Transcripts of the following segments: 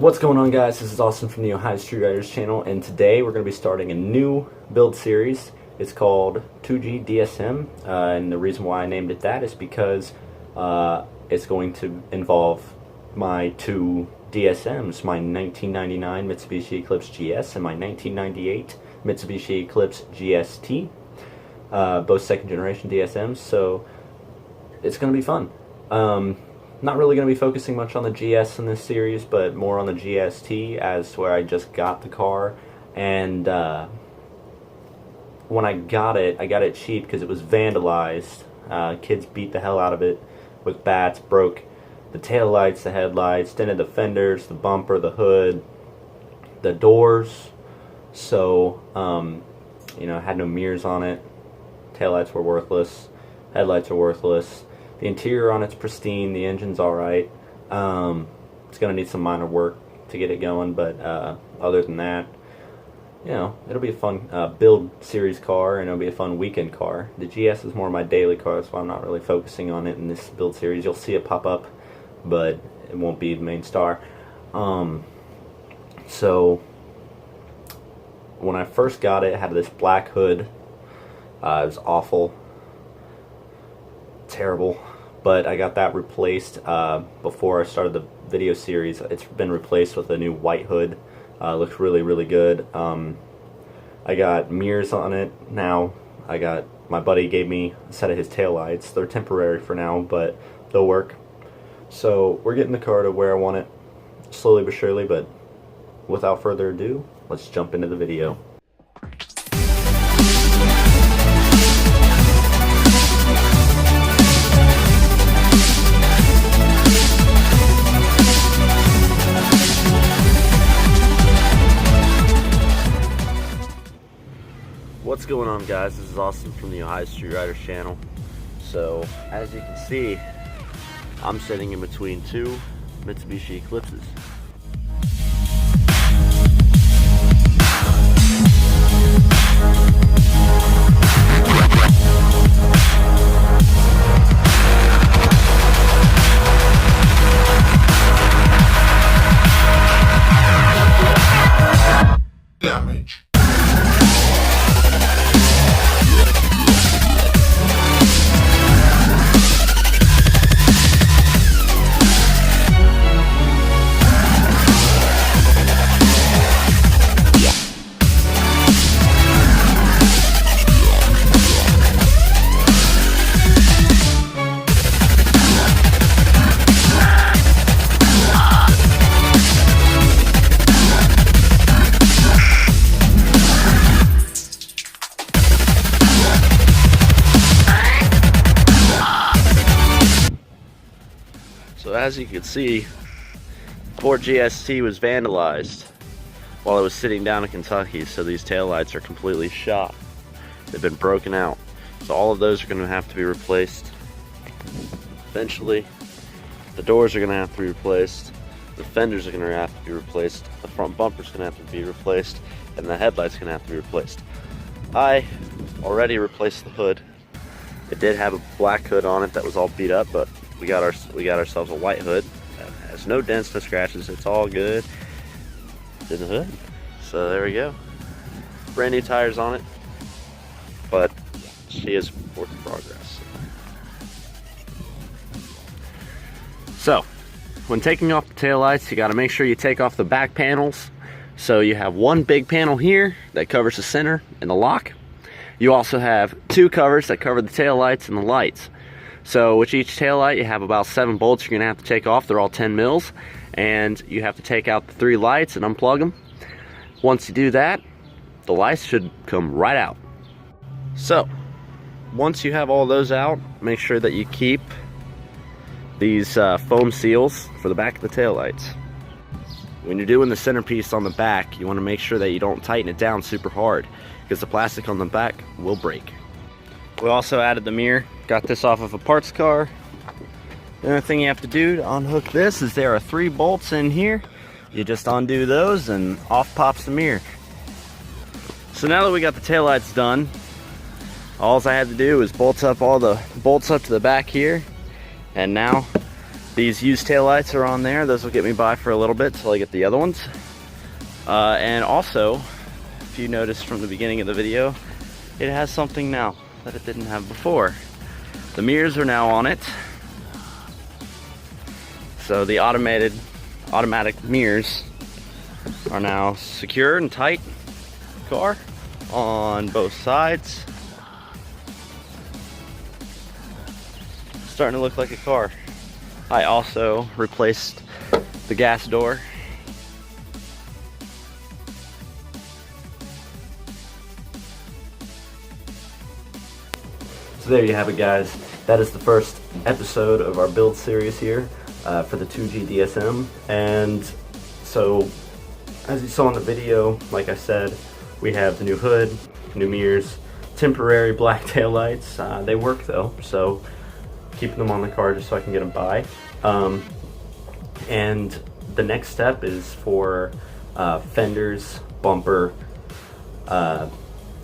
What's going on, guys? This is Austin from the Ohio Street Riders channel, and today we're going to be starting a new build series. It's called 2G DSM, and the reason why I named it that is because it's going to involve my two DSMs, my 1999 Mitsubishi Eclipse GS and my 1998 Mitsubishi Eclipse GST, both second generation DSMs, so it's going to be fun. Not really going to be focusing much on the GS in this series, but more on the GST, as to where I just got the car. And when I got it cheap because it was vandalized. Kids beat the hell out of it with bats, broke the tail lights, the headlights, dented the fenders, the bumper, the hood, the doors. So, it had no mirrors on it. Tail lights were worthless. Headlights are worthless. The interior on it's pristine. The engine's alright. It's going to need some minor work to get it going, but other than that, it'll be a fun build series car, and it'll be a fun weekend car. The GS is more my daily car, so I'm not really focusing on it in this build series. You'll see it pop up, but it won't be the main star. So when I first got it, it had this black hood. It was awful. Terrible. But I got that replaced before I started the video series. It's been replaced with a new white hood. Looks really, really good. I got mirrors on it now. My buddy gave me a set of his taillights. They're temporary for now, but they'll work. So we're getting the car to where I want it, slowly but surely. But without further ado, let's jump into the video. What's going on, guys? This is Austin from the Ohio Street Riders channel. So, as you can see, I'm sitting in between two Mitsubishi Eclipses. Damage. So as you can see, Ford GST was vandalized while it was sitting down in Kentucky, so these taillights are completely shot. They've been broken out. So all of those are going to have to be replaced eventually. The doors are going to have to be replaced. The fenders are going to have to be replaced. The front bumper's going to have to be replaced. And the headlight's going to have to be replaced. I already replaced the hood. It did have a black hood on it that was all beat up, but we got ourselves a white hood that has no dents, no scratches. It's all good in the hood. So there we go. Brand new tires on it, but she is work in progress. So when taking off the taillights, you got to make sure you take off the back panels. So you have one big panel here that covers the center and the lock. You also have two covers that cover the taillights and the lights. So with each taillight, you have about 7 bolts you're going to have to take off. They're all 10 mils. And you have to take out the 3 lights and unplug them. Once you do that, the lights should come right out. So once you have all those out, make sure that you keep these foam seals for the back of the taillights. When you're doing the centerpiece on the back, you want to make sure that you don't tighten it down super hard, because the plastic on the back will break. We also added the mirror. Got this off of a parts car. The only thing you have to do to unhook this is there are 3 bolts in here. You just undo those and off pops the mirror. So now that we got the taillights done, all I had to do was bolt up all the bolts up to the back here, and now These used taillights are on there. Those will get me by for a little bit till I get the other ones. And also, if you noticed from the beginning of the video, it has something now that it didn't have before. The mirrors are now on it. So the automatic mirrors are now secure and tight car on both sides. Starting to look like a car. I also replaced the gas door. So there you have it, guys. That is the first episode of our build series here for the 2G DSM. And so, as you saw in the video, like I said, we have the new hood, new mirrors, temporary black taillights. They work though, so keeping them on the car just so I can get them by. And the next step is for fenders, bumper,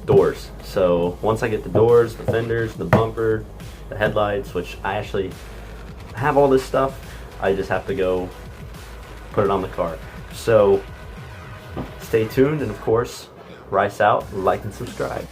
doors. So once I get the doors, the fenders, the bumper, the headlights, which I actually have all this stuff, I just have to go put it on the car. So stay tuned, and of course, Rice out, like and subscribe.